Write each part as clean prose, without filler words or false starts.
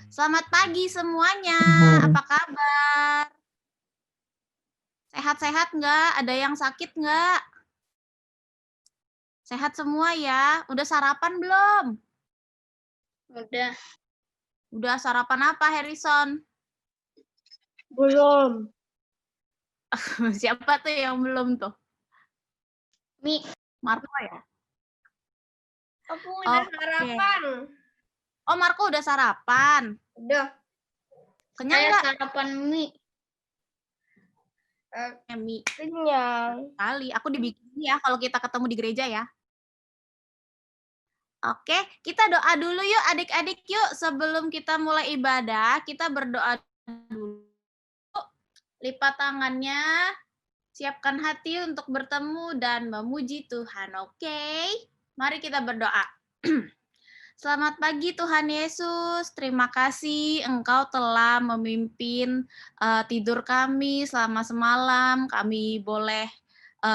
Selamat pagi semuanya. Apa kabar? Sehat-sehat nggak? Ada yang sakit nggak? Sehat semua ya? Udah sarapan belum? Udah. Udah sarapan apa, Harrison? Belum. Siapa tuh yang belum tuh? Mi. Marco ya? Aku udah sarapan. Oh, Marco udah sarapan. Udah. Kenyang Saya nggak? sarapan mie. Mie. Kenyang. Kali. Aku dibikin ya kalau kita ketemu di gereja ya. Oke, kita doa dulu yuk adik-adik yuk. Sebelum kita mulai ibadah, kita berdoa dulu. Lipat tangannya, siapkan hati untuk bertemu dan memuji Tuhan, oke? Mari kita berdoa. Selamat pagi Tuhan Yesus, terima kasih Engkau telah memimpin tidur kami selama semalam. Kami boleh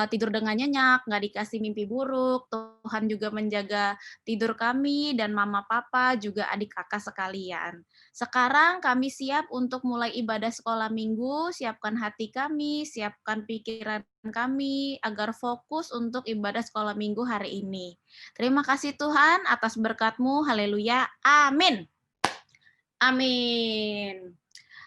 tidur dengan nyenyak, nggak dikasih mimpi buruk. Tuhan juga menjaga tidur kami dan mama papa juga adik kakak sekalian. Sekarang kami siap untuk mulai ibadah sekolah minggu, siapkan hati kami, siapkan pikiran kami agar fokus untuk ibadah sekolah minggu hari ini. Terima kasih Tuhan atas berkat-Mu, haleluya, amin. Amin.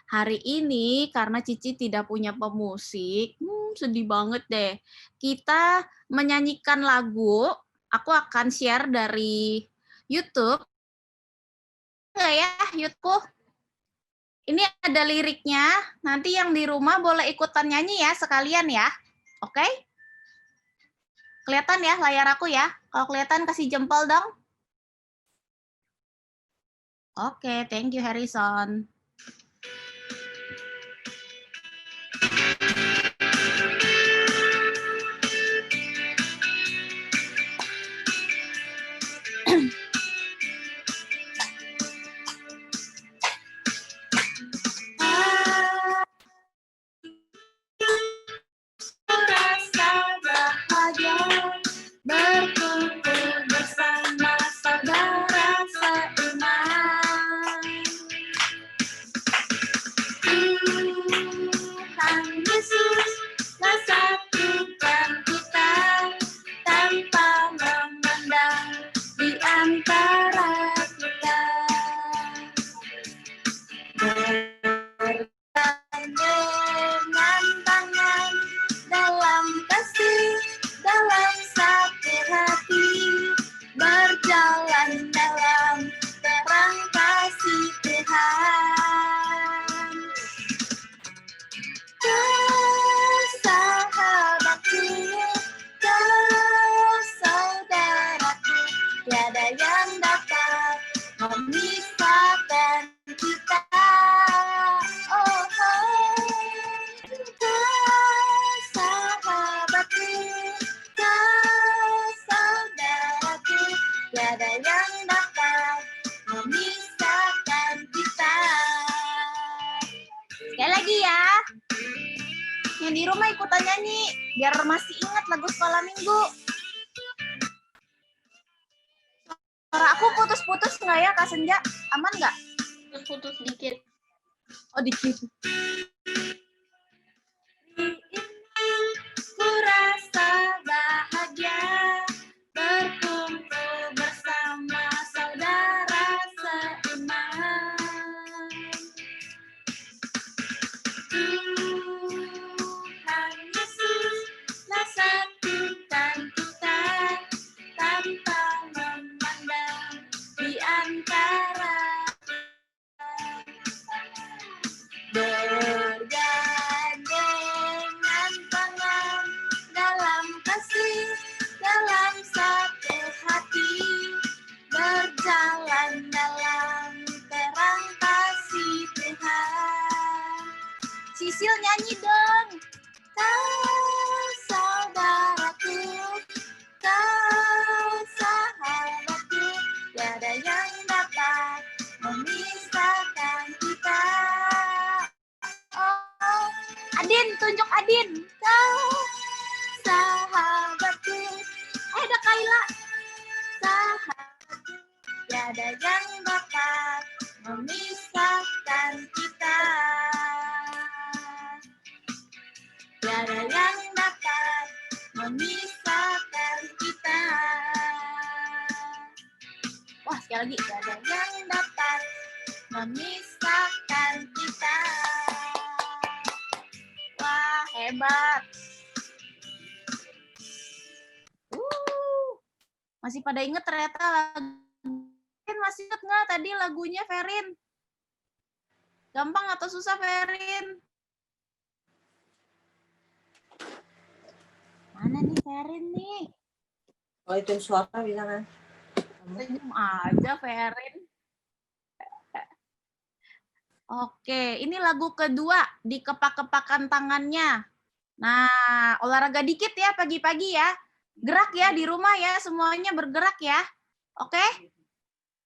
Hari ini karena Cici tidak punya pemusik, sedih banget deh. Kita menyanyikan lagu, aku akan share dari YouTube. Enggak ya, YouTube. Ini ada liriknya, nanti yang di rumah boleh ikutan nyanyi ya, sekalian ya. Oke? Kelihatan ya layar aku ya? Kalau kelihatan kasih jempol dong. Oke, thank you Harrison. Rasa bahagia berkumpul bersama saudara seiman. Tuhan Yesus telah satukan kita tanpa memandang di antara kita. Dengan tangan dalam kasih, dalam satu hati, berjalan dalam terang kasih Tuhan. Kau sahabatku, kau saudaraku, tiada yang dapat memisahkan kita. Oh, kau sahabatku, kau saudaraku, tiada yang dapat memisahkan kita. Sekali lagi ya. Yang di rumah ikutan nyanyi, biar masih ingat lagu sekolah minggu. Suara aku putus-putus nggak ya, Kak Senja? Aman nggak? Putus dikit. Oh, dikit. Ku rasa bahagia berkumpul bersama saudara seiman. Tuhan Yesus telah satukan kita tanpa memandang di antara bergandengan tangan dalam kasih, dalam satu hati, berjalan dalam terang kasih Tuhan. Sisil nyanyi dong. Kau saudaraku, kau sahabatku, tiada yang dapat memisahkan kita. Oh, Adin, tunjuk Adin. Kau sahabatku. Ada Kayla. Sahabatku, tiada yang dapat memisahkan. Sekali lagi, gak ada yang dapat memisahkan kita. Wah, hebat. Masih pada inget ternyata lagu. Masih inget nggak tadi lagunya, Ferin? Gampang atau susah, Ferin? Mana nih Ferin nih? Oh, itu suara bisa kan? Senyum aja, Ferin. Oke, ini lagu kedua, dikepak-kepakan tangannya. Nah, olahraga dikit ya pagi-pagi ya. Gerak ya di rumah ya, semuanya bergerak ya. Oke?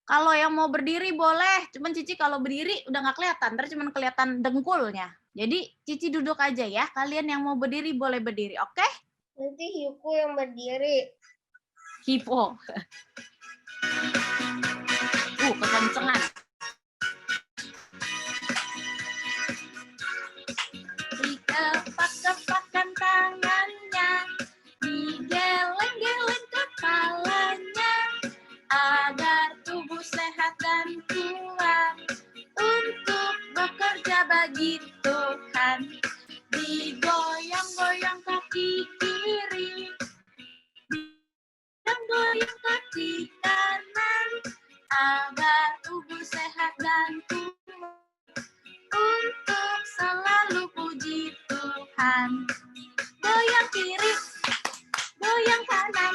Kalau yang mau berdiri boleh, cuman Cici kalau berdiri udah nggak kelihatan, ntar cuman kelihatan dengkulnya. Jadi Cici duduk aja ya, kalian yang mau berdiri boleh berdiri, oke? Nanti hiuku yang berdiri. Hipo. Kekencengan. Dikepak-kepakan tangannya, digeleng-geleng kepalanya, agar tubuh sehat dan kuat untuk bekerja bagi Tuhan. Digoyang-goyang kaki kiri, digoyang kaki kanan, agar tubuh sehat dan kuat untuk selalu puji Tuhan. Goyang kiri, goyang kanan,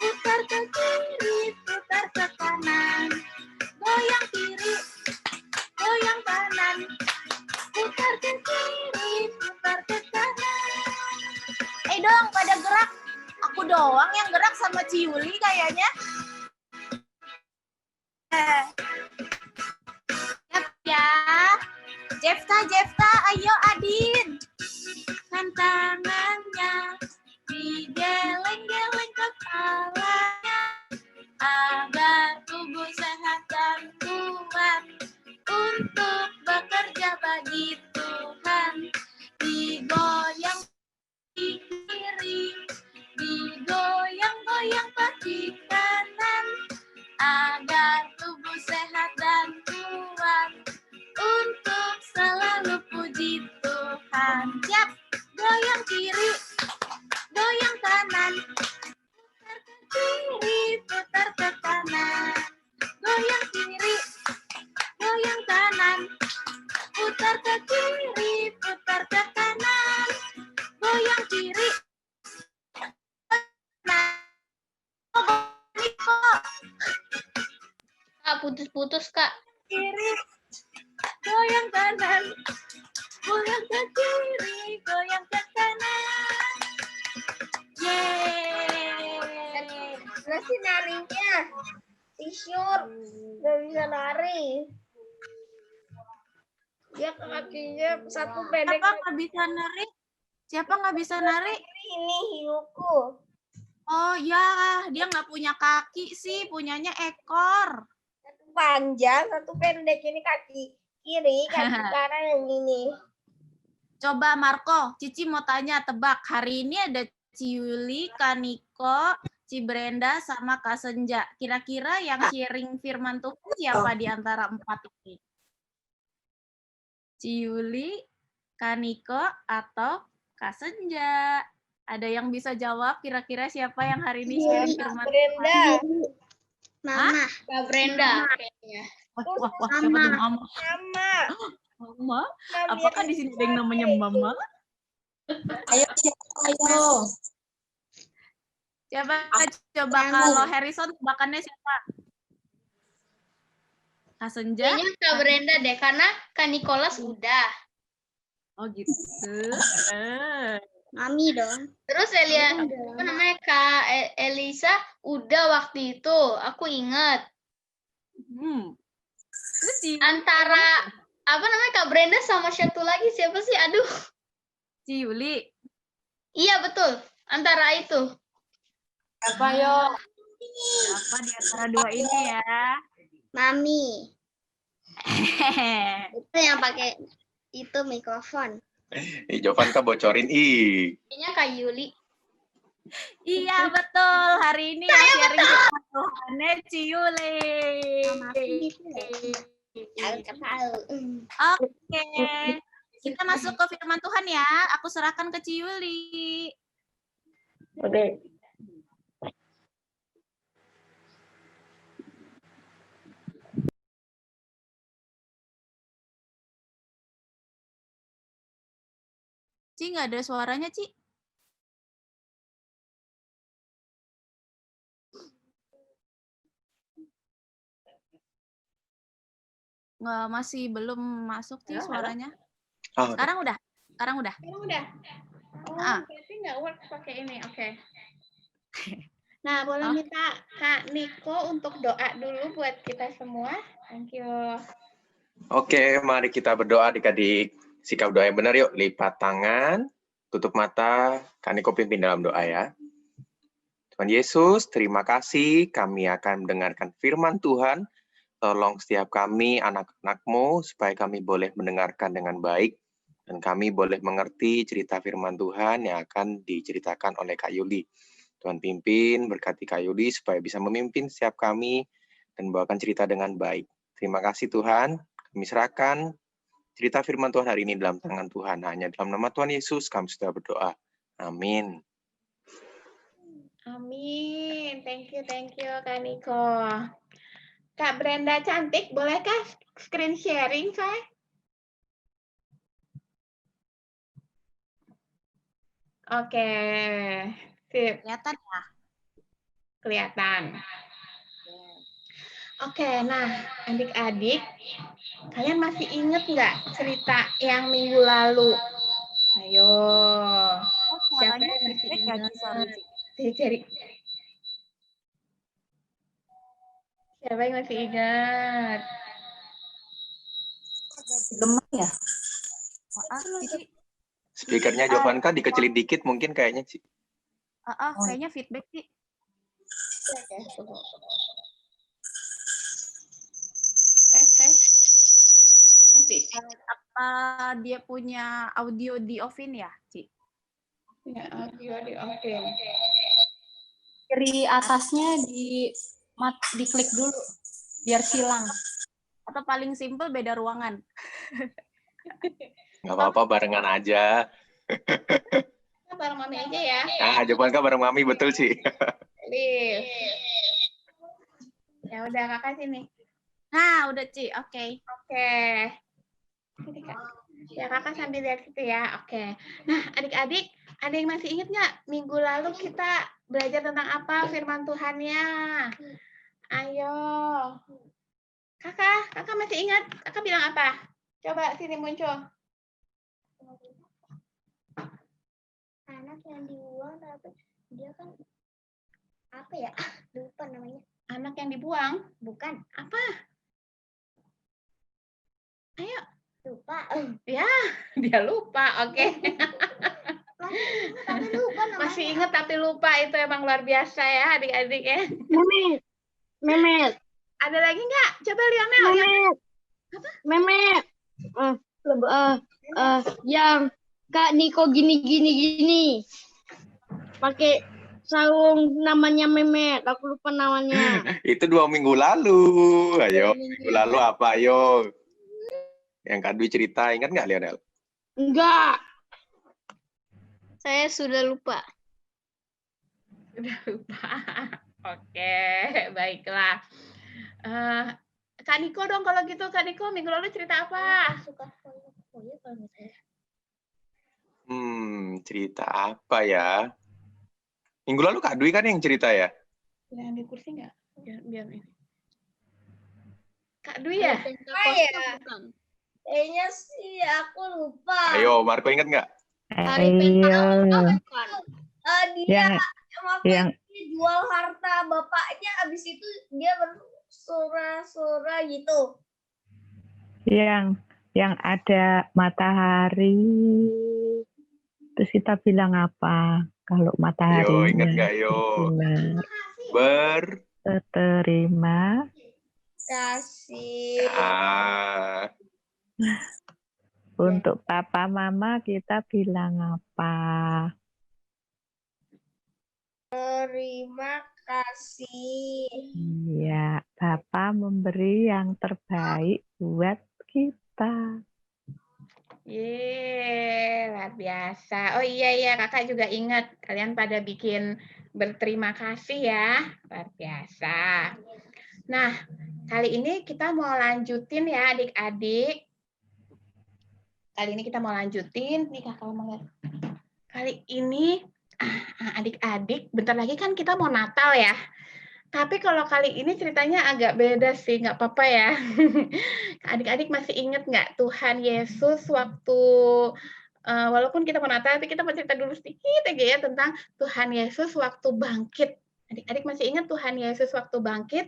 putar ke kiri, putar ke kanan. Goyang kiri, goyang kanan, putar ke kiri, putar ke kanan. Dong, pada gerak. Aku doang yang gerak sama Ciuli kayaknya. Ya. Jefta, ayo Adin. Kan tangannya, digeleng-geleng kepalanya, agar tubuh sehat dan kuat untuk bekerja bagi Tuhan. Digoyang kiri, digoyang-goyang kaki kanan, agar tubuh sehat dan kuat untuk selalu puji Tuhan. Siap, goyang kiri, goyang kanan, putar ke kiri, putar ke kanan. Goyang kiri, goyang kanan, putar ke kiri, putar ke kanan. Goyang kiri, Kak, putus-putus, Kak. kiri, goyang kanan, goyang ke kiri, goyang ke kanan. Yeay. Mana sih narinya? Tisyur. Gak bisa nari. Dia kakinya satu pendek. Siapa nggak bisa nari? Siapa nggak bisa nari? Ini hiuku. Oh ya, dia nggak punya kaki sih, punyanya ekor. Satu panjang, satu pendek. Ini kaki kiri, kaki kanan yang ini. Coba Marco, Cici mau tanya, tebak. Hari ini ada Ciuli, Kaniko, Cibrenda, sama Kak Senja. Kira-kira yang sharing firman Tuhan siapa di antara 4 ini? Ciuli, Kaniko, atau Kak Senja? Ada yang bisa jawab kira-kira siapa yang hari ini sharing firman Tuhan? Brenda. Mama. Kak Brenda. Kayaknya. Wah, siapa tuh Mama? Sama. Mama? Apakah di sini ada yang namanya Mama? Ayo, ayo. Siapa coba kalau Harrison tebakannya siapa? Kak Senja? Kayaknya Kak Brenda deh, karena Kak Nicholas udah. Oh gitu. Mami dong. Terus apa namanya, Kak Elisa udah waktu itu, aku ingat. Antara apa namanya, Kak Brenda sama satu lagi siapa sih? Aduh. Ciuli. Iya betul, antara itu. Apa yo? Apa di antara dua ini ya? Mami. Itu yang pakai itu mikrofon. Jovan Kak bocorin Kayaknya Kak Yuli. Iya betul. Hari ini yang sharing firman Tuhannya Ciuli. Oke. Kita masuk ke firman Tuhan ya. Aku serahkan ke Ciuli. Oke. Ci, nggak ada suaranya, Ci. Nggak, masih belum masuk, Ci, suaranya. Sekarang udah. Sekarang udah. Sekarang udah. Oh, Ah. berarti nggak work pakai ini. Oke. Nah, boleh minta Kak Niko untuk doa dulu buat kita semua. Thank you. Oke, mari kita berdoa adik-adik. Sikap doa yang benar yuk. Lipat tangan, tutup mata, Kak Niko pimpin dalam doa ya. Tuhan Yesus, terima kasih kami akan mendengarkan firman Tuhan. Tolong setiap kami, anak-anak-Mu, supaya kami boleh mendengarkan dengan baik, dan kami boleh mengerti cerita firman Tuhan yang akan diceritakan oleh Kak Yuli. Tuhan pimpin, berkati Kak Yuli, supaya bisa memimpin setiap kami, dan bawakan cerita dengan baik. Terima kasih Tuhan, kami serahkan cerita firman Tuhan hari ini dalam tangan Tuhan. Hanya dalam nama Tuhan Yesus kami sudah berdoa. Amin. Amin. Thank you Kak Niko. Kak Brenda cantik, bolehkah screen sharing, saya? Oke. Sip. Kelihatan ya? Kelihatan. Oke, nah adik-adik, kalian masih inget nggak cerita yang minggu lalu? Ayo. Siapa yang masih ingat? Cari. Siapa yang masih ingat? Gemar ya? Cici. Speakernya Jovanka dikecilin dikit mungkin kayaknya sih. Kayaknya feedback sih. Tes. Masih. Apa dia punya audio di off-in ya, Ci? Ya, audio di off-in. Kiri atasnya diklik dulu biar silang. Atau paling simpel beda ruangan. Nggak apa-apa, barengan aja. Bareng mami aja ya. Jovanka bareng mami, betul sih. Liv. Ya udah kakak sini. Nah, udah Ci, oke. Oke. Sini, Kak. Ya kakak sambil lihat situ ya. Oke. Nah adik-adik, ada yang masih ingat nggak minggu lalu kita belajar tentang apa firman Tuhannya? Ayo. Kakak masih ingat? Kakak bilang apa? Coba sini muncul. Anak yang dibuang tapi dia kan apa ya? Lupa namanya. Anak yang dibuang? Bukan. Apa? Ayo. Lupa. Ya, dia lupa. Oke. Tapi lupa namanya. Masih ingat tapi lupa, itu emang luar biasa ya adik-adik ya. Memet. Ada lagi nggak? Coba Lionel. Memet. Yang Kak Niko gini. Pakai sarung namanya Memet. Aku lupa namanya. Itu 2 minggu lalu. Ayo, minggu lalu apa? Ayo. Yang Kak Dwi cerita, ingat nggak Lionel? Enggak. Saya sudah lupa. Udah lupa. Oke, baiklah. Kak Niko dong kalau gitu. Kak Niko minggu lalu cerita apa? Cerita apa ya? Minggu lalu Kak Dwi kan yang cerita ya? Bisa ambil kursi nggak? Biar ini. Kak Dwi ya? Kayaknya sih aku lupa. Ayo, Marco ingat nggak? Dia jual harta bapaknya, habis itu dia bersura-sura gitu. Yang ada matahari. Terus kita bilang apa? Kalau mataharinya Ingat nggak, berterima kasih. Untuk papa mama kita bilang apa? Terima kasih. Iya, Bapak memberi yang terbaik buat kita. Yeay, luar biasa. Oh iya, kakak juga ingat. Kalian pada bikin berterima kasih ya. Luar biasa. Nah, kali ini kita mau lanjutin ya adik-adik. Kali ini kita mau lanjutin. Nih kakak mau lihat. Kali ini adik-adik, bentar lagi kan kita mau Natal ya. Tapi kalau kali ini ceritanya agak beda sih, nggak apa-apa ya. Adik-adik masih ingat nggak Tuhan Yesus waktu, walaupun kita mau Natal, tapi kita mau cerita dulu sedikit aja ya tentang Tuhan Yesus waktu bangkit. Adik-adik masih ingat Tuhan Yesus waktu bangkit?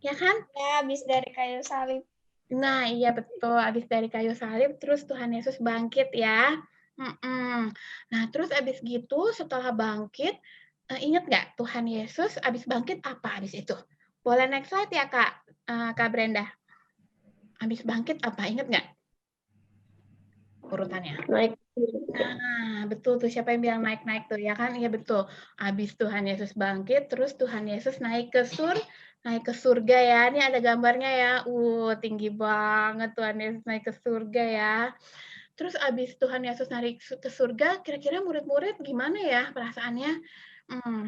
Ya kan? Ya, habis dari kayu salib. Nah, iya betul. Habis dari kayu salib, terus Tuhan Yesus bangkit ya. Nah, terus habis gitu, setelah bangkit, ingat nggak Tuhan Yesus habis bangkit apa habis itu? Boleh next slide ya Kak Brenda. Habis bangkit apa? Ingat nggak urutannya? Naik. Nah, betul tuh. Siapa yang bilang naik-naik tuh? Ya kan? Iya betul. Habis Tuhan Yesus bangkit, terus Tuhan Yesus naik ke surga ya. Ini ada gambarnya ya. Tinggi banget Tuhan Yesus naik ke surga ya. Terus habis Tuhan Yesus naik ke surga, kira-kira murid-murid gimana ya perasaannya?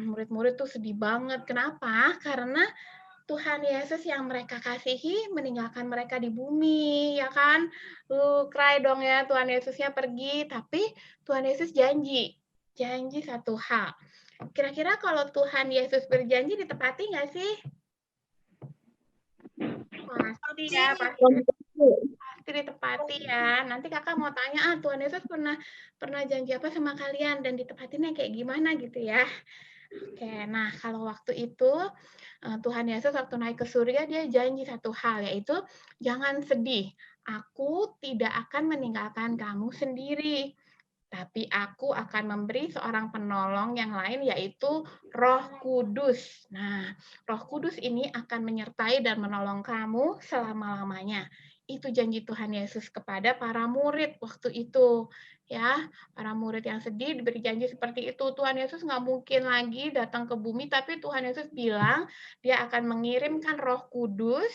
Murid-murid tuh sedih banget. Kenapa? Karena Tuhan Yesus yang mereka kasihi meninggalkan mereka di bumi, ya kan? Cry dong ya, Tuhan Yesusnya pergi, tapi Tuhan Yesus janji satu hal. Kira-kira kalau Tuhan Yesus berjanji ditepati nggak sih? Pasti ya, pasti ditepati ya. Nanti kakak mau tanya, Tuhan Yesus pernah janji apa sama kalian dan ditepatinnya kayak gimana gitu ya. Oke, nah kalau waktu itu Tuhan Yesus waktu naik ke surga dia janji satu hal, yaitu jangan sedih. Aku tidak akan meninggalkan kamu sendiri, tapi aku akan memberi seorang penolong yang lain, yaitu Roh Kudus. Nah, Roh Kudus ini akan menyertai dan menolong kamu selama-lamanya. Itu janji Tuhan Yesus kepada para murid waktu itu. Ya, para murid yang sedih diberi janji seperti itu. Tuhan Yesus nggak mungkin lagi datang ke bumi, tapi Tuhan Yesus bilang dia akan mengirimkan Roh Kudus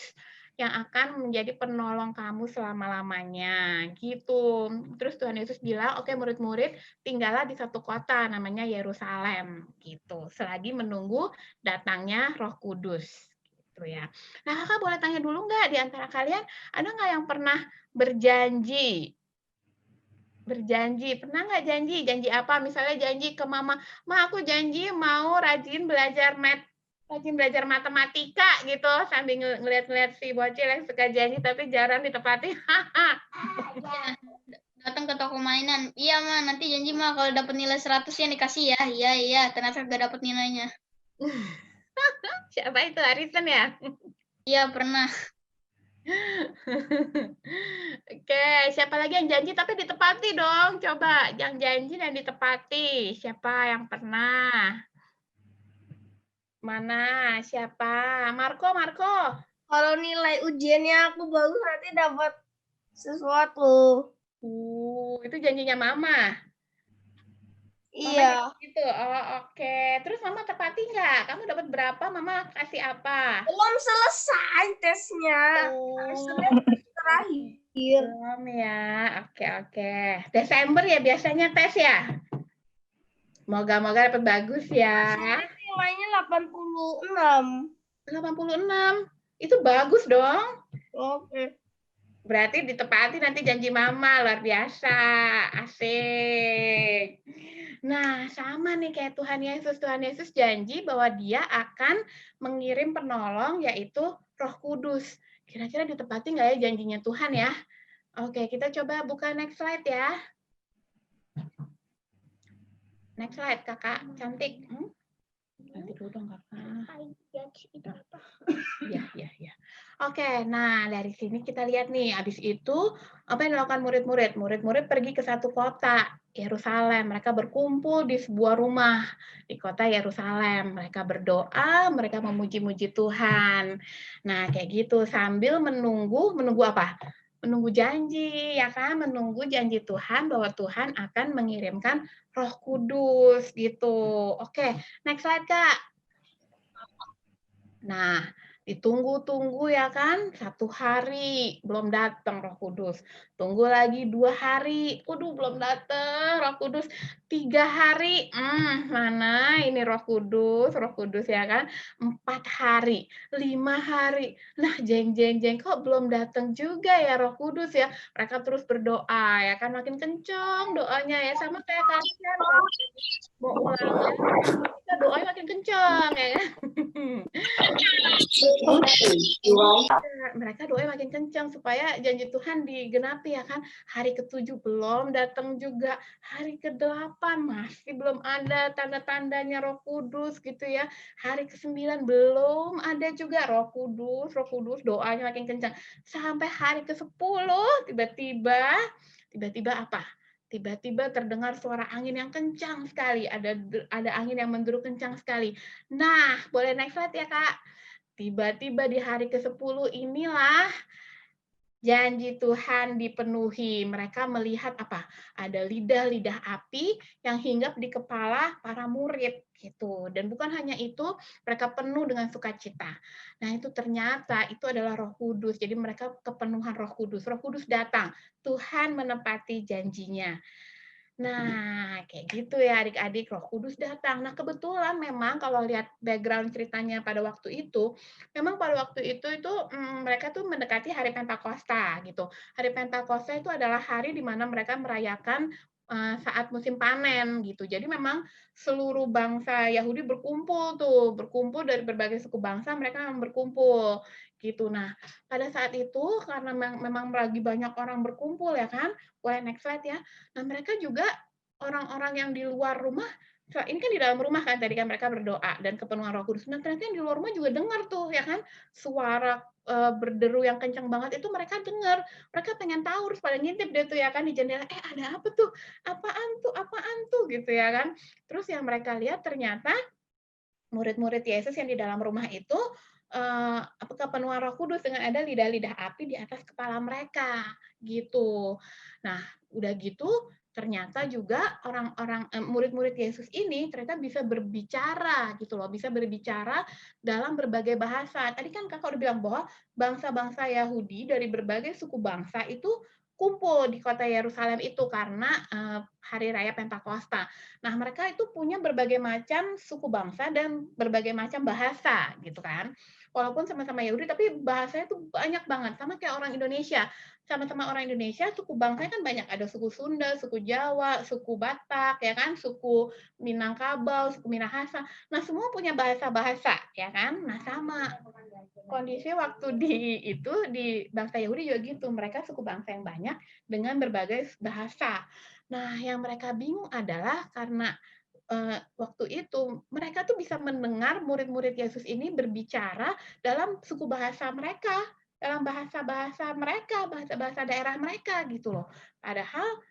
yang akan menjadi penolong kamu selama-lamanya, gitu. Terus Tuhan Yesus bilang, oke murid-murid, tinggallah di satu kota namanya Yerusalem, gitu. Selagi menunggu datangnya Roh Kudus, gitu ya. Nah, kakak boleh tanya dulu nggak di antara kalian ada nggak yang pernah berjanji? Pernah nggak janji apa? Misalnya janji ke mama, aku janji mau rajin belajar matematika gitu, sambil ngeliat-ngeliat si bocil yang suka janji tapi jarang ditepati. Datang ke toko mainan. Iya, Ma, nanti janji, Ma, kalau dapat nilai 100 ya dikasih ya. Iya, ternyata gak dapat nilainya. Siapa itu? Arisen ya? Iya, pernah. Oke, siapa lagi yang janji tapi ditepati dong? Coba, yang janji dan ditepati. Siapa yang pernah? Mana? Siapa? Marco. Kalau nilai ujiannya aku bagus nanti dapat sesuatu. Itu janjinya Mama. Iya. Gitu. Oh, oke. Terus Mama tepati nggak? Kamu dapat berapa? Mama kasih apa? Belum selesai tesnya. Terakhir. Belum ya. Oke. Desember ya biasanya tes ya? Moga-moga dapat bagus ya. Nilainya 86. 86. Itu bagus dong. Oke. Berarti ditepati nanti janji Mama, luar biasa. Asik. Nah, sama nih kayak Tuhan Yesus. Tuhan Yesus janji bahwa dia akan mengirim penolong, yaitu Roh Kudus. Kira-kira ditepati nggak ya janjinya Tuhan ya? Oke, kita coba buka next slide ya. Next slide, kakak. Cantik. Nanti dulu dong, kakak. Iya. Oke, nah dari sini kita lihat nih, habis itu apa yang dilakukan murid-murid? Murid-murid pergi ke satu kota, Yerusalem. Mereka berkumpul di sebuah rumah di kota Yerusalem. Mereka berdoa, mereka memuji-muji Tuhan. Nah, kayak gitu sambil menunggu apa? menunggu janji, ya kan? Menunggu janji Tuhan bahwa Tuhan akan mengirimkan Roh Kudus gitu. Oke, next slide, Kak. Nah, ditunggu-tunggu ya kan, 1 hari belum datang Roh Kudus. Tunggu lagi 2 hari, waduh belum datang Roh Kudus. 3 hari, mana ini Roh Kudus ya kan. 4 hari, 5 hari. Nah, jeng, kok belum datang juga ya Roh Kudus ya. Mereka terus berdoa ya kan, makin kencang doanya ya, sama kayak kalian kalau mau ulangan, kita doanya makin kencang ya kan. Mereka doanya makin kencang supaya janji Tuhan digenapi ya kan. Hari ke-7 belum datang juga, hari ke-8 masih belum ada tanda-tandanya Roh Kudus gitu ya. Hari ke-9 belum ada juga Roh Kudus, doanya makin kencang. Sampai hari ke-10 tiba-tiba apa? Tiba-tiba terdengar suara angin yang kencang sekali, ada angin yang menderu kencang sekali. Nah, boleh next slide ya, Kak. Tiba-tiba di hari ke-10 inilah janji Tuhan dipenuhi. Mereka melihat apa? Ada lidah-lidah api yang hinggap di kepala para murid gitu. Dan bukan hanya itu, mereka penuh dengan sukacita. Nah, itu ternyata itu adalah Roh Kudus. Jadi mereka kepenuhan Roh Kudus. Roh Kudus datang. Tuhan menepati janjinya. Nah, kayak gitu ya adik-adik, Roh Kudus datang. Nah, kebetulan memang kalau lihat background ceritanya pada waktu itu, memang pada waktu itu mereka tuh mendekati hari Pentakosta gitu. Hari Pentakosta itu adalah hari di mana mereka merayakan saat musim panen gitu. Jadi memang seluruh bangsa Yahudi berkumpul dari berbagai suku bangsa mereka memang berkumpul gitu. Nah, pada saat itu karena memang lagi banyak orang berkumpul ya kan, boleh next slide ya. Nah, mereka juga orang-orang yang di luar rumah, ini kan di dalam rumah kan tadi kan mereka berdoa dan kepenuhan Roh Kudus. Nah, ternyata yang di luar rumah juga dengar tuh ya kan, suara berderu yang kencang banget itu mereka dengar. Mereka pengen tahu, terus pada ngintip deh tuh ya kan di jendela, ada apa tuh? Apaan tuh? Gitu ya kan. Terus yang mereka lihat ternyata murid-murid Yesus yang di dalam rumah itu kepenuhan Roh Kudus dengan ada lidah-lidah api di atas kepala mereka gitu. Nah, udah gitu ternyata juga orang-orang murid-murid Yesus ini ternyata bisa berbicara gitu loh, bisa berbicara dalam berbagai bahasa. Tadi kan Kakak udah bilang bahwa bangsa-bangsa Yahudi dari berbagai suku bangsa itu kumpul di kota Yerusalem itu karena hari raya Pentakosta. Nah, mereka itu punya berbagai macam suku bangsa dan berbagai macam bahasa gitu kan. Walaupun sama-sama Yahudi tapi bahasanya tuh banyak banget, sama kayak orang Indonesia. Sama-sama orang Indonesia, suku bangsanya kan banyak, ada suku Sunda, suku Jawa, suku Batak ya kan, suku Minangkabau, suku Minahasa. Nah, semua punya bahasa-bahasa ya kan. Nah, sama kondisi waktu di bangsa Yahudi juga gitu. Mereka suku bangsa yang banyak dengan berbagai bahasa. Nah, yang mereka bingung adalah karena waktu itu mereka tuh bisa mendengar murid-murid Yesus ini berbicara dalam suku bahasa mereka, dalam bahasa-bahasa mereka, bahasa-bahasa daerah mereka gitu loh. Padahal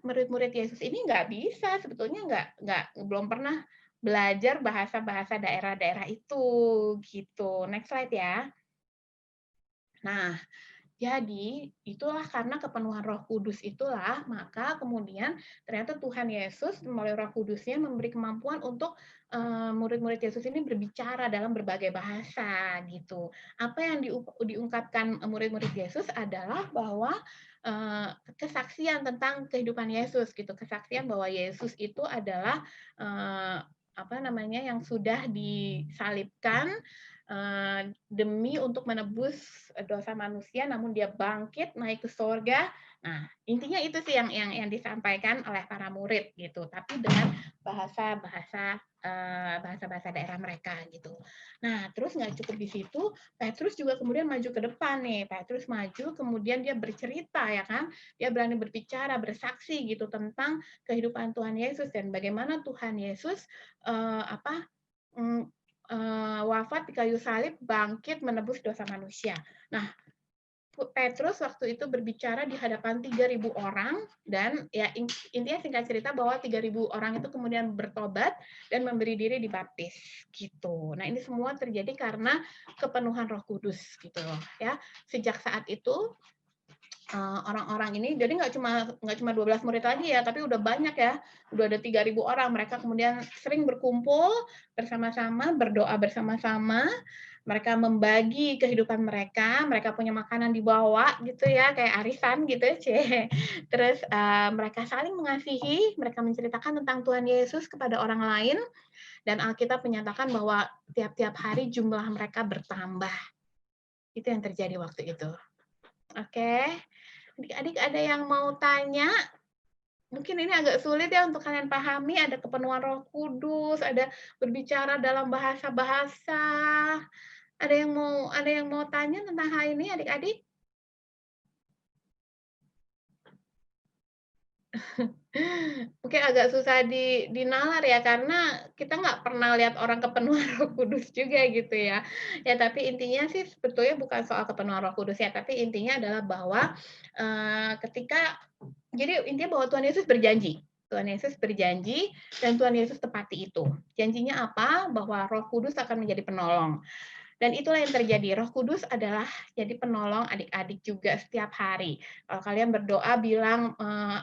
murid-murid Yesus ini nggak bisa sebetulnya belum pernah belajar bahasa-bahasa daerah-daerah itu gitu. Next slide ya. Nah, jadi itulah karena kepenuhan Roh Kudus itulah, maka kemudian ternyata Tuhan Yesus melalui Roh Kudusnya memberi kemampuan untuk murid-murid Yesus ini berbicara dalam berbagai bahasa gitu. Apa yang diungkapkan murid-murid Yesus adalah bahwa kesaksian tentang kehidupan Yesus gitu, kesaksian bahwa Yesus itu adalah yang sudah disalibkan demi untuk menebus dosa manusia, namun dia bangkit naik ke surga. Nah, intinya itu sih yang disampaikan oleh para murid gitu, tapi dengan bahasa-bahasa daerah mereka gitu. Nah, terus nggak cukup di situ, Petrus juga kemudian maju ke depan nih. Petrus maju, kemudian dia bercerita ya kan, dia berani berbicara, bersaksi gitu tentang kehidupan Tuhan Yesus dan bagaimana Tuhan Yesus wafat di kayu salib, bangkit menebus dosa manusia. Nah, Petrus waktu itu berbicara di hadapan 3.000 orang dan ya intinya singkat cerita bahwa 3.000 orang itu kemudian bertobat dan memberi diri dibaptis gitu. Nah, ini semua terjadi karena kepenuhan Roh Kudus gitu loh ya. Sejak saat itu orang-orang ini jadi nggak cuma 12 murid lagi ya, tapi udah banyak ya. Udah ada 3.000 orang. Mereka kemudian sering berkumpul bersama-sama, berdoa bersama-sama. Mereka membagi kehidupan mereka punya makanan dibawa gitu ya, kayak arisan gitu, Terus mereka saling mengasihi, mereka menceritakan tentang Tuhan Yesus kepada orang lain, dan Alkitab menyatakan bahwa tiap-tiap hari jumlah mereka bertambah. Itu yang terjadi waktu itu. Oke. Adik-adik ada yang mau tanya? Mungkin ini agak sulit ya untuk kalian pahami, ada kepenuhan Roh Kudus, ada berbicara dalam bahasa-bahasa. Ada yang mau tanya tentang hal ini, adik-adik? Mungkin agak susah dinalar ya, karena kita nggak pernah lihat orang kepenuhan Roh Kudus juga gitu ya. Ya, tapi intinya sih sebetulnya bukan soal kepenuhan Roh Kudus ya, tapi intinya adalah bahwa jadi intinya bahwa Tuhan Yesus berjanji. Tuhan Yesus berjanji dan Tuhan Yesus tepati itu. Janjinya apa? Bahwa Roh Kudus akan menjadi penolong. Dan itulah yang terjadi. Roh Kudus adalah jadi penolong adik-adik juga setiap hari. Kalau kalian berdoa bilang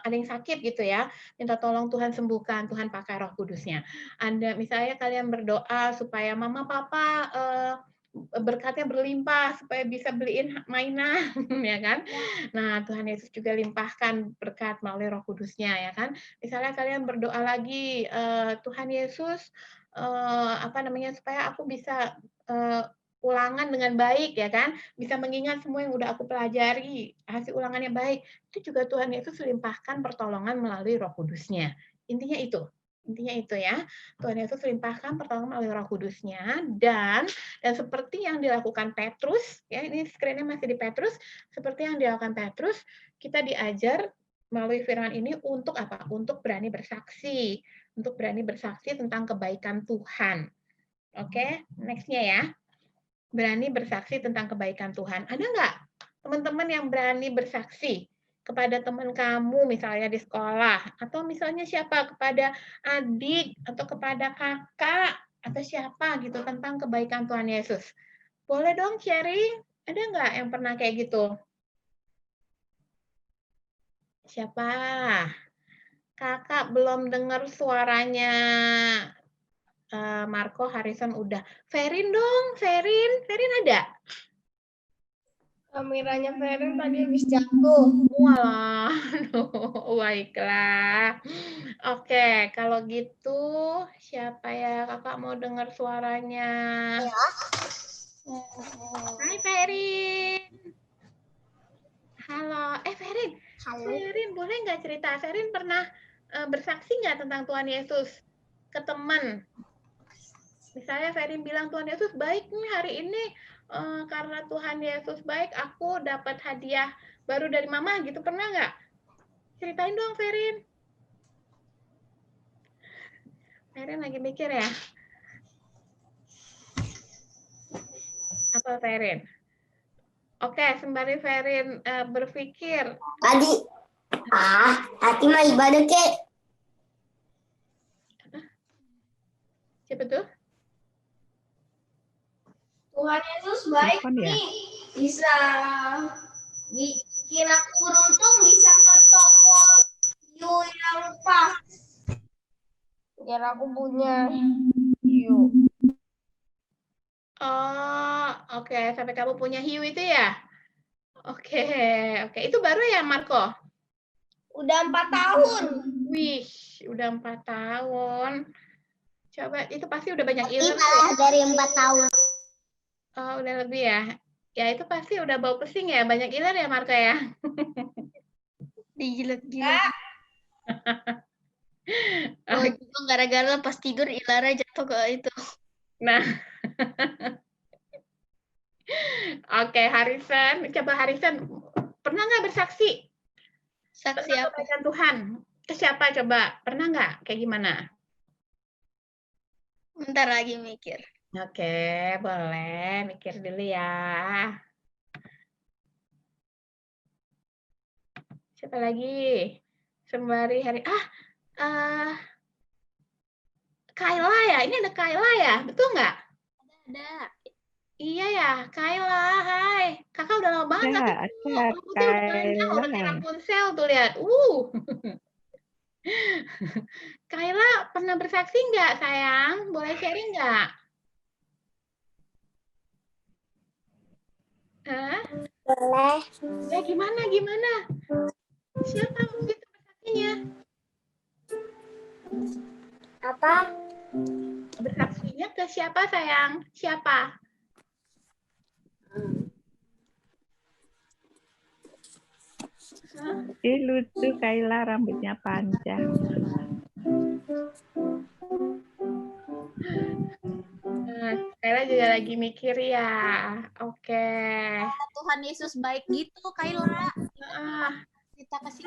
ada yang sakit gitu ya, minta tolong Tuhan sembuhkan, Tuhan pakai Roh Kudusnya. Anda misalnya kalian berdoa supaya mama papa berkatnya berlimpah supaya bisa beliin mainan ya kan. Nah, Tuhan Yesus juga limpahkan berkat melalui Roh Kudusnya ya kan. Misalnya kalian berdoa lagi Tuhan Yesus supaya aku bisa ulangan dengan baik ya kan, bisa mengingat semua yang udah aku pelajari, hasil ulangannya baik. Itu juga Tuhan Yesus limpahkan pertolongan melalui Roh Kudusnya. Intinya itu ya. Tuhan Yesus limpahkan pertolongan melalui Roh Kudusnya dan seperti yang dilakukan Petrus, ya ini screen-nya masih di Petrus, seperti yang dilakukan Petrus, kita diajar melalui firman ini untuk apa? Untuk berani bersaksi, tentang kebaikan Tuhan. Oke, next-nya ya. Berani bersaksi tentang kebaikan Tuhan. Ada nggak teman-teman yang berani bersaksi kepada teman kamu misalnya di sekolah, atau misalnya siapa, kepada adik atau kepada kakak atau siapa gitu tentang kebaikan Tuhan Yesus? Boleh dong sharing? Ada nggak yang pernah kayak gitu? Siapa? Kakak belum dengar suaranya. Marco, Harrison udah. Ferin dong, Ferin ada? Kameranya Feren tadi habis jatuh. Walah, baiklah. Oke, kalau gitu siapa ya kakak mau dengar suaranya? Hai Ferin. Halo, Ferin. Halo. Ferin, boleh nggak cerita? Ferin pernah bersaksi nggak tentang Tuhan Yesus ke teman? Misalnya Ferin bilang Tuhan Yesus baik nih hari ini, karena Tuhan Yesus baik, aku dapat hadiah baru dari mama gitu, pernah nggak? Ceritain dong Ferin. Ferin lagi mikir ya. Apa Ferin? Oke, sembari Ferin berpikir. Hati mah ibadah kek. Siapa tuh? Tuhan Yesus baik Telepon ya? nih. Bisa bikin aku beruntung, bisa ke toko yang pas. Biar aku punya hiu. Oh, oke. Sampai kamu punya hiu itu ya? Oke. Itu baru ya, Marco? Udah 4 tahun. Wih, udah 4 tahun. Coba, itu pasti udah banyak ilmu. Dari 4 tahun. Oh, udah lebih ya? Ya, itu pasti udah bau pesing ya? Banyak iler ya, Marco ya? Dijilat-jilat. Oh, itu gara-gara pas tidur ilarnya jatuh ke itu. Nah. Oke, Harrison. Coba Harrison, pernah nggak bersaksi? Saksi Tentang apa? kebaikan Tuhan. Ke siapa coba? Pernah nggak? Kayak gimana? Bentar lagi mikir. Oke, boleh. Mikir dulu ya. Siapa lagi? Sembari hari Kayla ya? Ini ada Kayla ya? Betul nggak? Ada. Iya ya, Kayla. Hai. Kakak udah lama banget nggak Ada ketemu. Rambutnya udah panjang, udah kayak Kayla. Rapunzel tuh lihat. Kayla pernah bersaksi nggak sayang? Boleh sharing nggak? Hah? Boleh. Ya gimana? Siapa waktu itu bersaksinya? Apa? Bersaksinya ke siapa sayang? Siapa? Hah? Ih, lucu Kayla, rambutnya panjang. Kayla juga lagi mikir ya. Oke. Tuhan Yesus baik gitu, Kayla. Ah, Kita kasih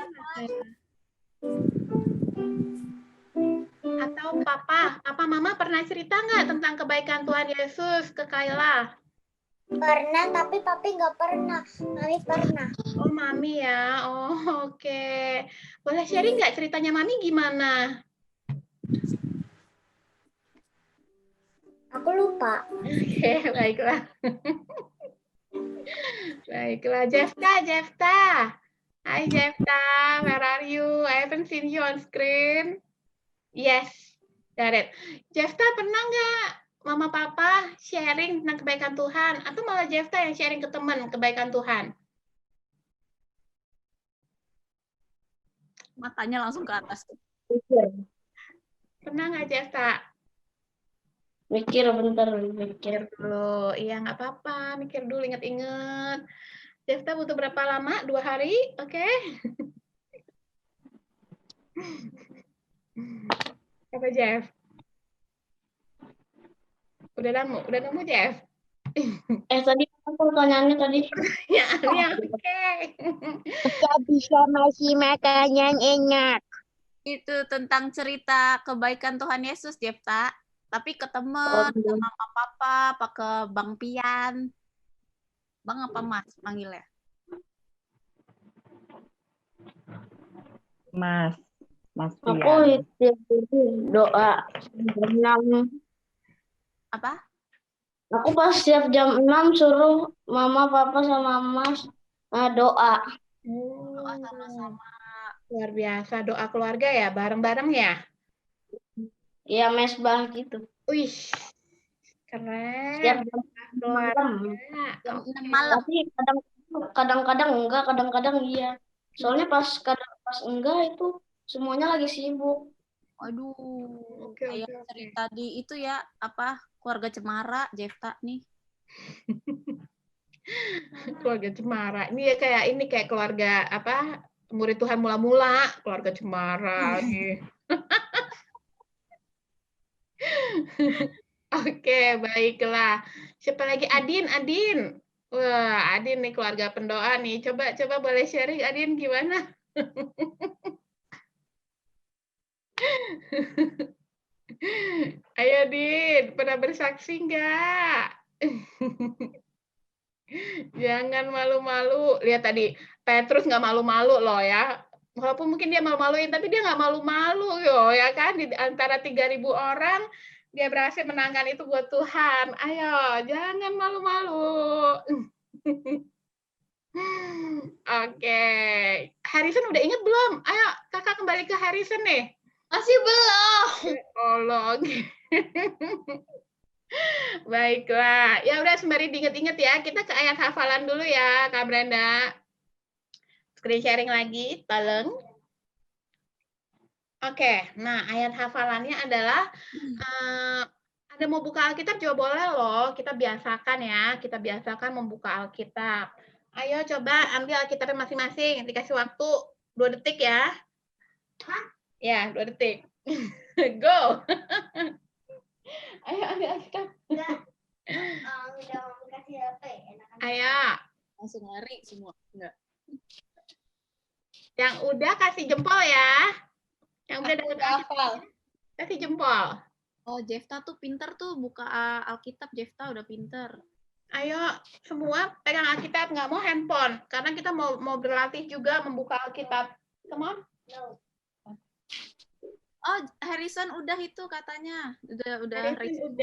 atau papa mama pernah cerita nggak tentang kebaikan Tuhan Yesus ke Kayla? Pernah, tapi papi nggak pernah. Mami pernah. Oh, mami ya. Oh, oke. Boleh sharing nggak ceritanya mami gimana? Aku lupa. Oke, baiklah. Baiklah, Jefta. Hi, Jefta. Where are you? I haven't seen you on screen. Yes, got it. Jefta, pernah nggak mama papa sharing tentang kebaikan Tuhan? Atau malah Jefta yang sharing ke teman kebaikan Tuhan? matanya langsung ke atas. Pernah nggak Jefta? Mikir bentar, Mikir dulu. Iya, nggak apa-apa. Mikir dulu, inget-inget. Jefta butuh berapa lama? 2 hari? Oke. Apa, Jeff? Udah nemu, Jeff? tadi apa pertanyaannya tadi? Ya, oke. Tidak bisa masih makanan enak. Itu tentang cerita kebaikan Tuhan Yesus, Jefta. Tapi ke temen, ke mama papa, apa ke Bang Pian. Bang apa Mas panggilnya? Mas Aku Pian. itu doa jam 6. Apa? Aku pas siap jam 6 suruh mama, papa sama mas doa. Doa sama-sama. Luar biasa. Doa keluarga ya? Bareng-bareng ya? Ya mesbah gitu. Wih, Siap keren. jam Keluarga. 6. Jam Oke. 6 malam. Tapi kadang-kadang enggak, kadang-kadang iya. Soalnya pas enggak itu semuanya lagi sibuk. Aduh, Oke. kayak cerita di itu ya, apa keluarga Cemara, Jefta nih. Keluarga Cemara. Ini ya kayak keluarga apa? Murid Tuhan mula-mula, keluarga Cemara nih. Oke, baiklah. Siapa lagi? Adin. Wah, Adin nih keluarga pendoa nih. Coba boleh sharing Adin gimana? Ayo Din, pernah bersaksi nggak? Jangan malu-malu. Lihat tadi, Petrus nggak malu-malu loh ya. Walaupun mungkin dia malu-maluin, tapi dia nggak malu-malu yo, ya kan? Di antara 3.000 orang, dia berhasil menangkan itu buat Tuhan. Ayo, jangan malu-malu. Oke. Harrison udah inget belum? Ayo, kakak kembali ke Harrison nih. Masih belum. Tolong. Baiklah. Ya udah sembari diinget-inget ya. Kita ke ayat hafalan dulu ya, Kak Brenda. Screen sharing lagi, tolong. Oke, nah ayat hafalannya adalah ada mau buka Alkitab juga boleh loh. Kita biasakan ya, kita biasakan membuka Alkitab. Ayo coba ambil Alkitabnya masing-masing. Dikasih waktu 2 detik ya. Ya, 2 detik. Go. Ayo ambil Alkitab. Udah mau kasih apa ya? Ayo. Langsung lari semua. Enggak. Yang udah kasih jempol ya. Yang udah dapat Udah hafal. kasih jempol. Oh, Jefta tuh pinter tuh buka Alkitab, Jefta udah pinter. Ayo semua pegang Alkitab, nggak mau handphone. Karena kita mau berlatih juga membuka Alkitab. Come on. Oh, Harrison udah itu katanya. Udah Harrison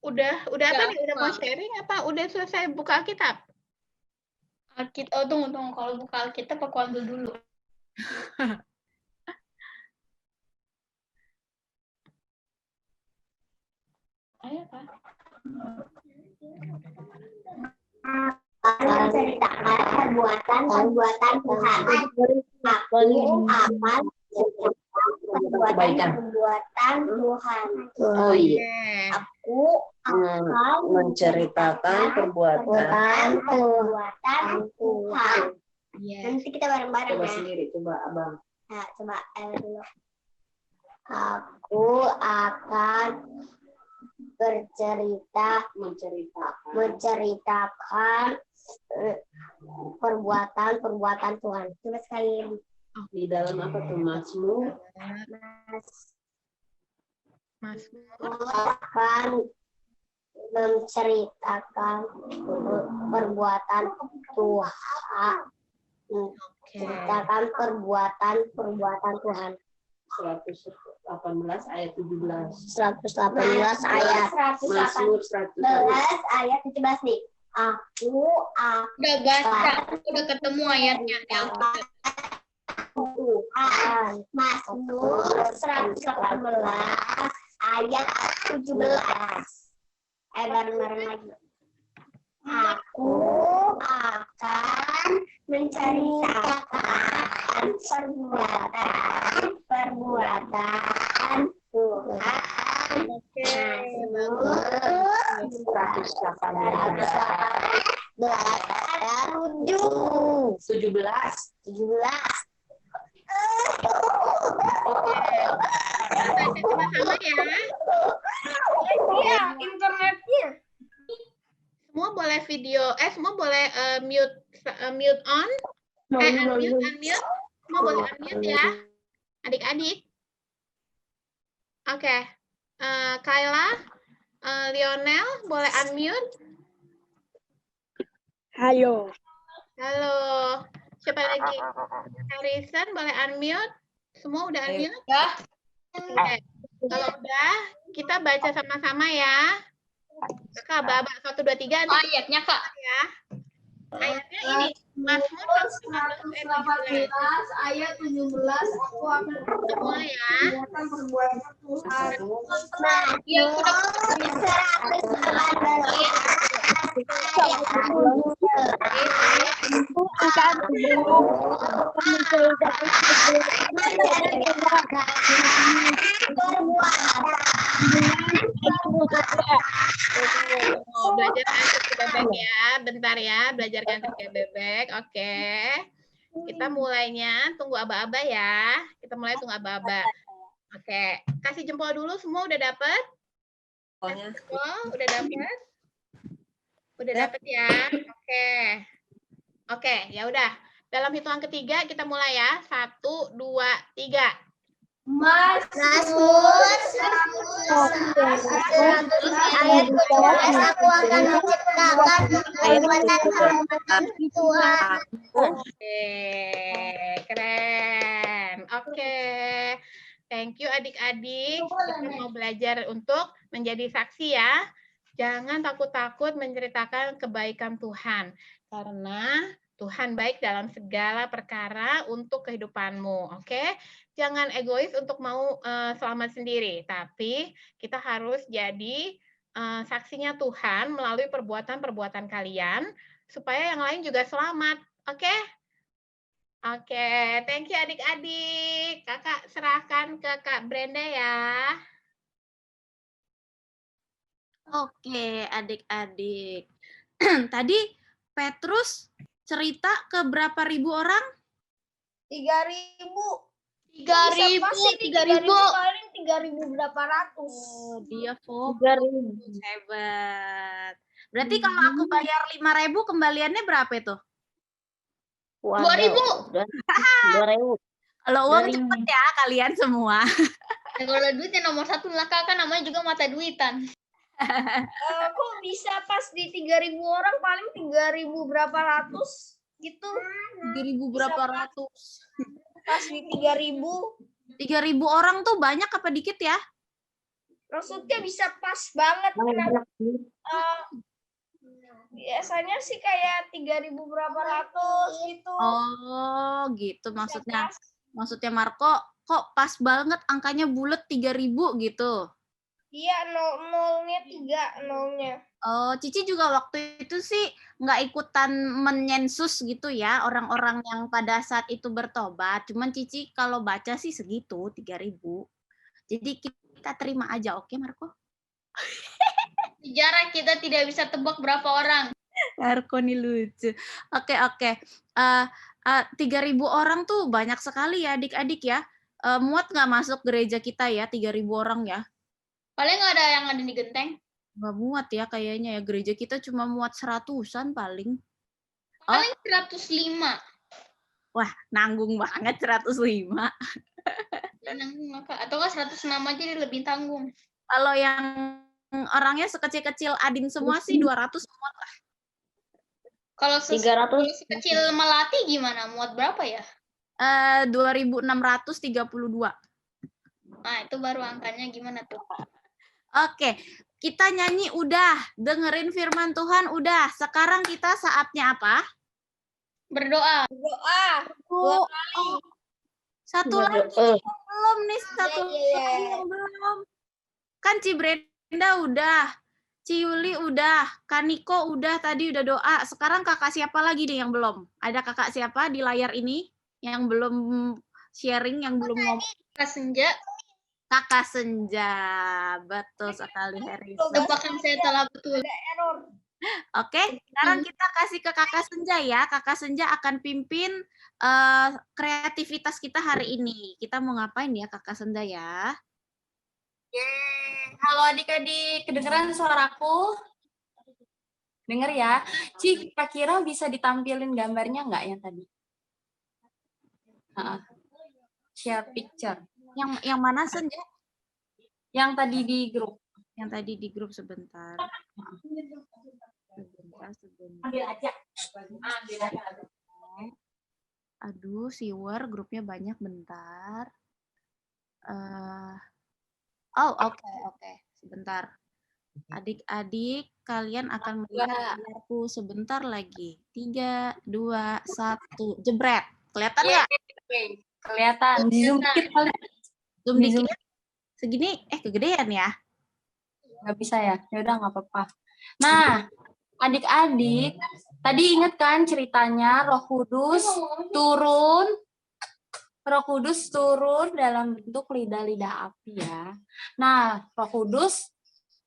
udah apa nih? Udah mau sharing apa? Udah selesai buka Alkitab? Alkitab, oh, tunggu. Kalau buka Alkitab aku ambil dulu. Ayo, Pak. Menceritakan perbuatan Tuhan. Aku akan perbuatan Tuhan. Oh iya, Aku akan menceritakan perbuatan. Tuhan. Yes. Nanti kita bareng-bareng Coba ya. sendiri, coba abang. Nah, coba dulu. Aku akan menceritakan perbuatan Tuhan. Coba sekali lagi. Di dalam apa tuh Mazmur? Akan menceritakan perbuatan Tuhan. Menceritakan perbuatan Tuhan. 118 ayat 17. 118 ayat. Mazmur 11 ayat 17 nih. Aku Udah baca, udah ketemu ayatnya. Ya, Tuhan. Mazmur 118 ayat 17. Bareng-bareng lagi. Aku akan menceritakan perbuatan Tuhan. Oke, bagus. 17. Sama-sama ya. Iya, internetnya. Semua boleh semua boleh mute on. Unmute. Semua boleh unmute ya. Adik-adik. Oke. Kayla, Lionel boleh unmute? Halo. Halo. Siapa lagi? Harrison boleh unmute? Semua udah unmute? udah. Oke. Kalau udah, kita baca sama-sama ya. Kakak, Baba, 1, 2, 3. Oh, ayatnya, Kak. Ya. Ayatnya ini. Mazmur 118 ayat 17 aku akan semua ya. perbuatan Tuhan. Iya, aku udah Oh, belajar ganti ke bebek ya. Bentar ya, belajar ganti ke bebek. Oke. Kita mulainya tunggu aba-aba ya. Kita mulai tunggu aba-aba. Oke. Kasih jempol dulu, semua udah dapet? Jempol, udah dapet? Udah dapet ya? Oke. Oke, ya udah. Dalam hitungan ketiga kita mulai ya. 1, 2, 3. Mazmur 118 ayat 17 aku akan menciptakan perbuatan Tuhan. Oke, keren. Oke. Thank you adik-adik. Kita mau belajar untuk menjadi saksi ya. Jangan takut-takut menceritakan kebaikan Tuhan. Karena Tuhan baik dalam segala perkara untuk kehidupanmu. Oke? Jangan egois untuk mau selamat sendiri. Tapi kita harus jadi saksinya Tuhan melalui perbuatan-perbuatan kalian. Supaya yang lain juga selamat. Oke? Oke, thank you adik-adik. Kakak serahkan ke Kak Brenda ya. Oke, adik-adik. Tadi Petrus cerita ke berapa ribu orang? 3.000. 3.000, 3.000. Paling 3.000 berapa ratus. Oh, dia fokus. Hebat. Berarti kalau aku bayar 5.000 kembaliannya berapa itu? 2.000. 2.000. Kalau uang cepet ya kalian semua. Kalau duitnya nomor 1 lah, Kak, kan namanya juga mata duitan. Kok bisa pas di 3.000 orang paling 3.000 berapa ratus gitu. 3.000 berapa ratus? Pas di 3.000 3.000 orang tuh banyak apa dikit ya? maksudnya bisa pas banget. Kenapa? Biasanya sih kayak 3.000 berapa ratus gitu. Oh, gitu Bisa maksudnya. pas. Maksudnya Marco, kok pas banget angkanya bulat 3.000 gitu. Iya, nolnya 3 nolnya. Oh, Cici juga waktu itu sih nggak ikutan menyensus gitu ya, orang-orang yang pada saat itu bertobat. Cuman Cici kalau baca sih segitu, 3.000. Jadi kita terima aja, oke Marco? Sejarah kita tidak bisa tebak berapa orang. Marco nih lucu. Oke. 3.000 orang tuh banyak sekali ya adik-adik ya. Muat nggak masuk gereja kita ya, 3.000 orang ya? Paling nggak ada yang ada di genteng. Nggak muat ya kayaknya ya. Gereja kita cuma muat 100-an paling. Paling 105. Wah, nanggung banget 105. Atau nggak 106 aja dia lebih tanggung. Kalau yang orangnya sekecil-kecil Adin semua sih 200 muat lah. Kalau 300. kecil Melati gimana? Muat berapa ya? 2.632. Nah, itu baru angkanya gimana tuh? Oke, kita nyanyi udah, dengerin firman Tuhan udah. Sekarang kita saatnya apa? Berdoa. Doa. Oh, satu lagi yang belum nih, satu Iya. lagi yang belum. Kan Ci Brenda udah, Ci Yuli udah, Kaniko udah, tadi udah doa. Sekarang kakak siapa lagi nih yang belum? Ada kakak siapa di layar ini yang belum sharing, yang belum ngomong? Kak Senja. Kakak Senja, betul sekali Herisa. Tebakan saya telah betul. Error. Oke, sekarang kita kasih ke Kakak Senja ya. Kakak Senja akan pimpin kreativitas kita hari ini. Kita mau ngapain ya Kakak Senja ya? Halo adik-adik, kedengeran suaraku? Dengar ya. Ci, kira-kira bisa ditampilin gambarnya nggak yang tadi? Share picture. Yang mana Senja? Yang tadi di grup. Yang tadi di grup sebentar. Sebentar. Ambil aja. Aduh, siwer grupnya banyak, bentar. Oke. Sebentar. Adik-adik, kalian akan melihat layarku sebentar lagi. 3, 2, 1, jebret. Kelihatan nggak? Kelihatan. Di zoom dikit kali. Zoom dikit. Segini, kegedean ya? Nggak bisa ya? Ya udah nggak apa-apa. Nah, adik-adik, tadi ingat kan ceritanya Roh Kudus turun dalam bentuk lidah-lidah api ya. Nah, Roh Kudus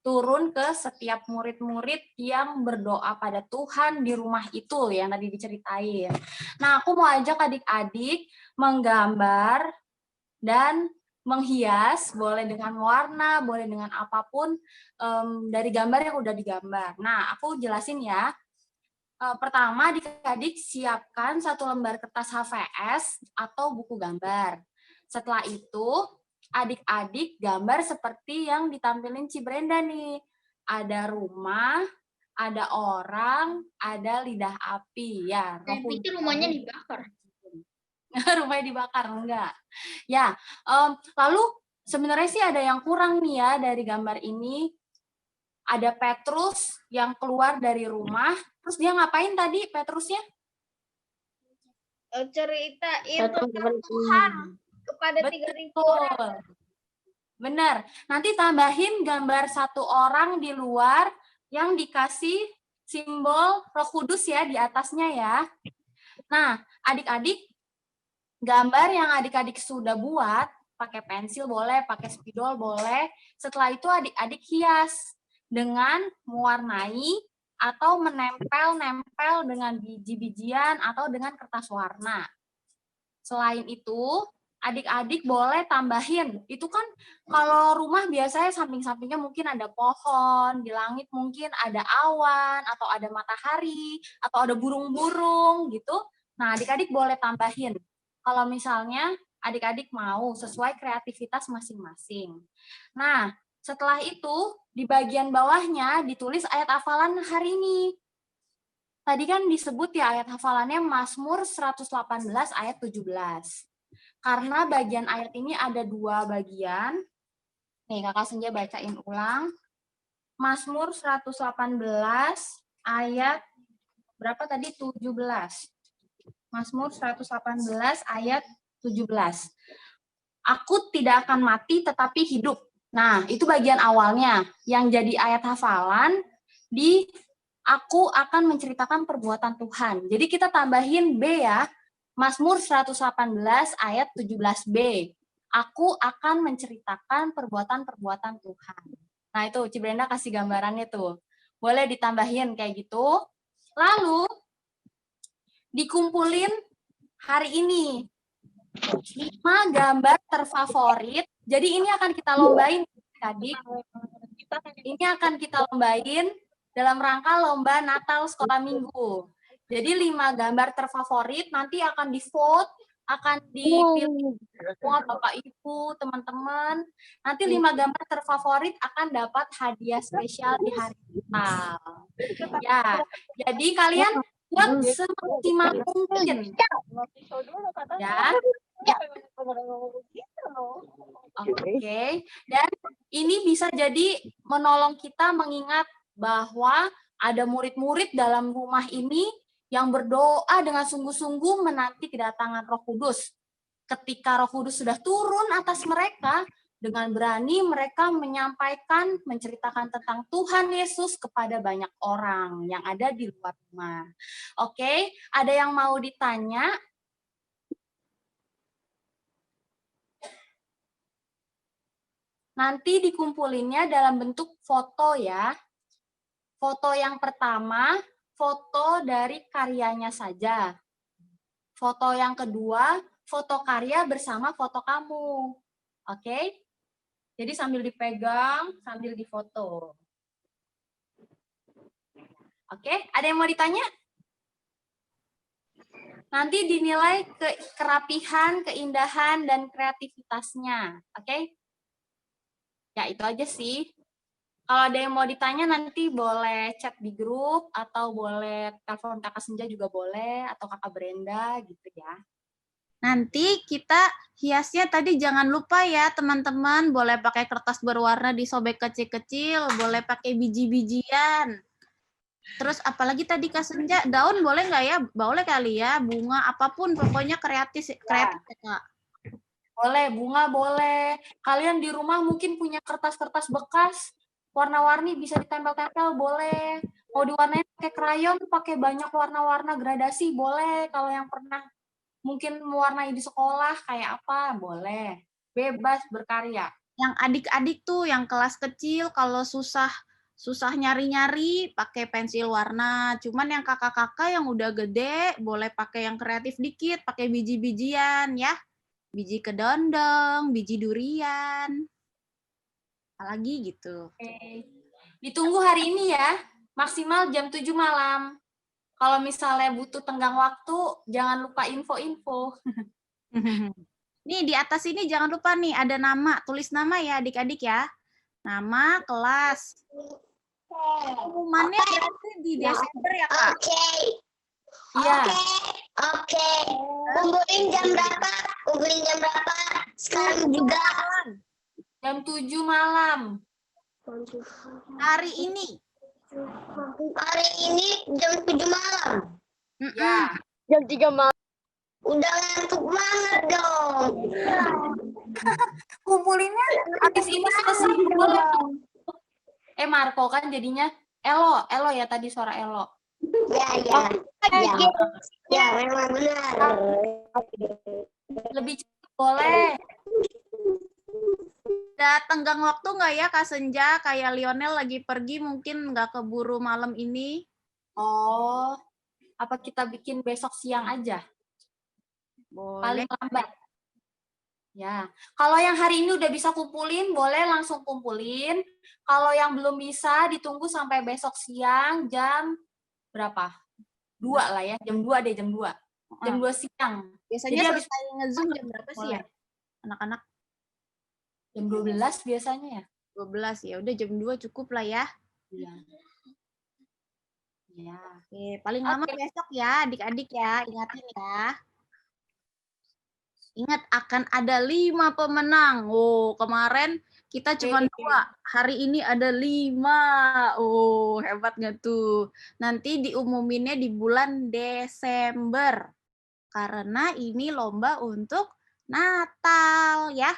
turun ke setiap murid-murid yang berdoa pada Tuhan di rumah itu yang tadi diceritain. Nah, aku mau ajak adik-adik menggambar dan menghias, boleh dengan warna, boleh dengan apapun dari gambar yang udah digambar. Nah, aku jelasin ya. Pertama, adik-adik siapkan 1 lembar kertas HVS atau buku gambar. Setelah itu, adik-adik gambar seperti yang ditampilin Ci Brenda nih. Ada rumah, ada orang, ada lidah api. Ya, Saya pikir rumahnya dibakar. Rumahnya dibakar, enggak. Ya, lalu sebenarnya sih ada yang kurang nih ya dari gambar ini. Ada Petrus yang keluar dari rumah, terus dia ngapain tadi Petrusnya? Ceritain tentang Tuhan kepada 3.000 orang. Benar. Nanti tambahin gambar 1 orang di luar yang dikasih simbol Roh Kudus ya di atasnya ya. Nah, adik-adik, gambar yang adik-adik sudah buat, pakai pensil boleh, pakai spidol boleh. Setelah itu adik-adik hias dengan mewarnai atau menempel-nempel dengan biji-bijian atau dengan kertas warna. Selain itu, adik-adik boleh tambahin. Itu kan kalau rumah biasanya samping-sampingnya mungkin ada pohon, di langit mungkin ada awan, atau ada matahari, atau ada burung-burung gitu. Nah, adik-adik boleh tambahin. Kalau misalnya adik-adik mau sesuai kreativitas masing-masing. Nah, setelah itu di bagian bawahnya ditulis ayat hafalan hari ini. Tadi kan disebut ya ayat hafalannya Mazmur 118 ayat 17. Karena bagian ayat ini ada 2 bagian. Nih, Kakak Senja bacain ulang. Mazmur 118 ayat berapa tadi? 17. Mazmur 118 ayat 17. Aku tidak akan mati tetapi hidup. Nah, itu bagian awalnya. Yang jadi ayat hafalan di aku akan menceritakan perbuatan Tuhan. Jadi kita tambahin B ya. Mazmur 118 ayat 17b. Aku akan menceritakan perbuatan-perbuatan Tuhan. Nah, itu Cibrenda kasih gambarannya tuh. Boleh ditambahin kayak gitu. Lalu dikumpulin hari ini 5 gambar terfavorit. Jadi ini akan kita lombain tadi. Ini akan kita lombain dalam rangka lomba Natal Sekolah Minggu. Jadi 5 gambar terfavorit nanti akan di-vote, akan dipilih semua Bapak Ibu, teman-teman. Nanti 5 gambar terfavorit akan dapat hadiah spesial di hari Natal. Ya, jadi kalian buat semaksimal mungkin. Ya. Oke. Dan ini bisa jadi menolong kita mengingat bahwa ada murid-murid dalam rumah ini yang berdoa dengan sungguh-sungguh menanti kedatangan Roh Kudus. Ketika Roh Kudus sudah turun atas mereka, dengan berani mereka menyampaikan, menceritakan tentang Tuhan Yesus kepada banyak orang yang ada di luar rumah. Oke, ada yang mau ditanya? Nanti dikumpulinnya dalam bentuk foto ya. Foto yang pertama, foto dari karyanya saja. Foto yang kedua, foto karya bersama foto kamu. Oke? Jadi sambil dipegang, sambil difoto. Oke? Ada yang mau ditanya? Nanti dinilai kerapihan, keindahan, dan kreativitasnya. Oke? Ya, itu aja sih. Kalau ada yang mau ditanya nanti boleh chat di grup atau boleh telepon Kakak Senja juga boleh atau Kakak Brenda gitu ya. Nanti kita hiasnya tadi jangan lupa ya teman-teman, boleh pakai kertas berwarna disobek kecil-kecil, boleh pakai biji-bijian. Terus apalagi tadi Kak Senja, daun boleh nggak ya? Boleh kali ya, bunga apapun pokoknya kreatif ya, Kak. Boleh, bunga boleh. Kalian di rumah mungkin punya kertas-kertas bekas, warna-warni bisa ditempel-tempel, boleh. Mau diwarnain pakai krayon, pakai banyak warna-warna gradasi, boleh. Kalau yang pernah mungkin mewarnai di sekolah, kayak apa, boleh. Bebas berkarya. Yang adik-adik tuh, yang kelas kecil, kalau susah nyari-nyari, pakai pensil warna. Cuman yang kakak-kakak yang udah gede, boleh pakai yang kreatif dikit, pakai biji-bijian ya. Biji kedondong, biji durian, apalagi gitu. Oke. Ditunggu hari ini ya, maksimal jam 7 malam. Kalau misalnya butuh tenggang waktu, jangan lupa info-info. Nih, di atas ini jangan lupa nih, ada nama, tulis nama ya adik-adik ya. Nama, kelas. Pengumumannya berarti di Desember ya, Kak? Iya. Oke. Kumpulin jam berapa? Sekarang juga. Jam 7 malam. Hari ini. Hari ini jam 7 malam. Ya. Jam 3 malam. Udah ngantuk banget dong. Kumpulinnya habis ini selesai. Boleh. Marco kan jadinya Elo ya tadi suara Elo. Ya, memang benar. Lebih cepat boleh. Ada tenggang waktu nggak ya Kak Senja? Kayak Lionel lagi pergi mungkin nggak keburu malam ini. Oh, apa kita bikin besok siang aja? Boleh. Paling lambat. Ya, kalau yang hari ini udah bisa kumpulin, boleh langsung kumpulin. Kalau yang belum bisa, ditunggu sampai besok siang jam berapa? 2 lah ya, jam 2 deh, jam 2. Jam 2 siang. Biasanya jadi selesai nge-zoom jam berapa sih ya? Anak-anak? Jam 12 biasanya ya. 12 ya. Udah jam 2 cukup lah ya. Iya. Iya. Oke, paling lama Oke. besok ya, adik-adik ya. Ingatin ya. Ingat akan ada 5 pemenang. Oh, kemarin kita cuma 2. Hari ini ada 5. Oh, hebat nggak tuh? Nanti diumuminnya di bulan Desember. Karena ini lomba untuk Natal ya.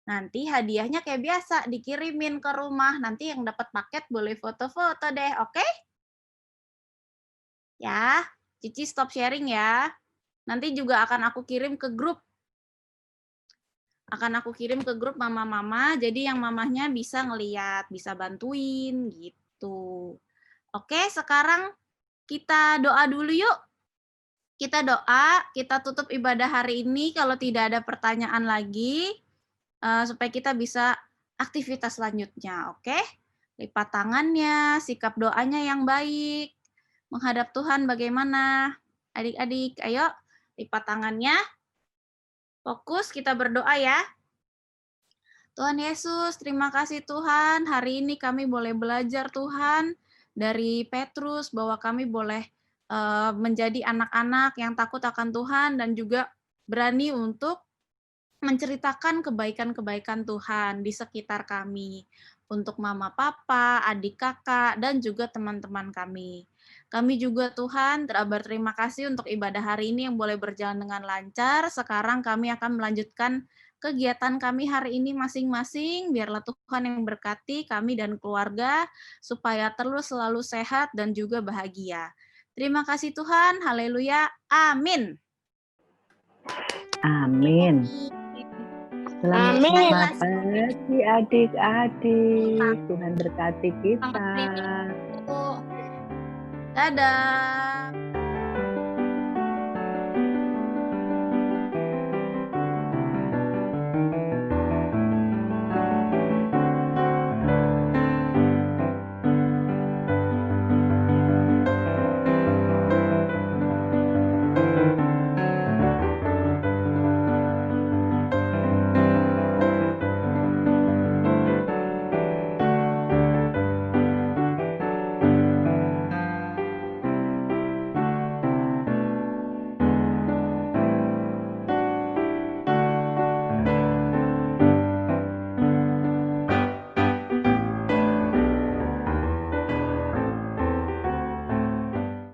Nanti hadiahnya kayak biasa dikirimin ke rumah. Nanti yang dapat paket boleh foto-foto deh, oke? Ya, Cici stop sharing ya. Nanti juga akan aku kirim ke grup. Mama-mama, jadi yang mamahnya bisa ngeliat, bisa bantuin gitu. Oke, sekarang kita doa dulu yuk. Kita doa, kita tutup ibadah hari ini kalau tidak ada pertanyaan lagi, supaya kita bisa aktivitas selanjutnya, oke? Lipat tangannya, sikap doanya yang baik, menghadap Tuhan bagaimana? Adik-adik, ayo lipat tangannya. Fokus, kita berdoa ya. Tuhan Yesus, terima kasih Tuhan. Hari ini kami boleh belajar Tuhan dari Petrus bahwa kami boleh menjadi anak-anak yang takut akan Tuhan dan juga berani untuk menceritakan kebaikan-kebaikan Tuhan di sekitar kami. Untuk mama, papa, adik, kakak, dan juga teman-teman kami. Kami juga Tuhan berterima kasih untuk ibadah hari ini yang boleh berjalan dengan lancar. Sekarang kami akan melanjutkan kegiatan kami hari ini masing-masing. Biarlah Tuhan yang berkati kami dan keluarga supaya terus selalu sehat dan juga bahagia. Terima kasih Tuhan. Haleluya. Amin. Amin. Selamat pagi adik-adik. Tuhan berkati kita. Dadah.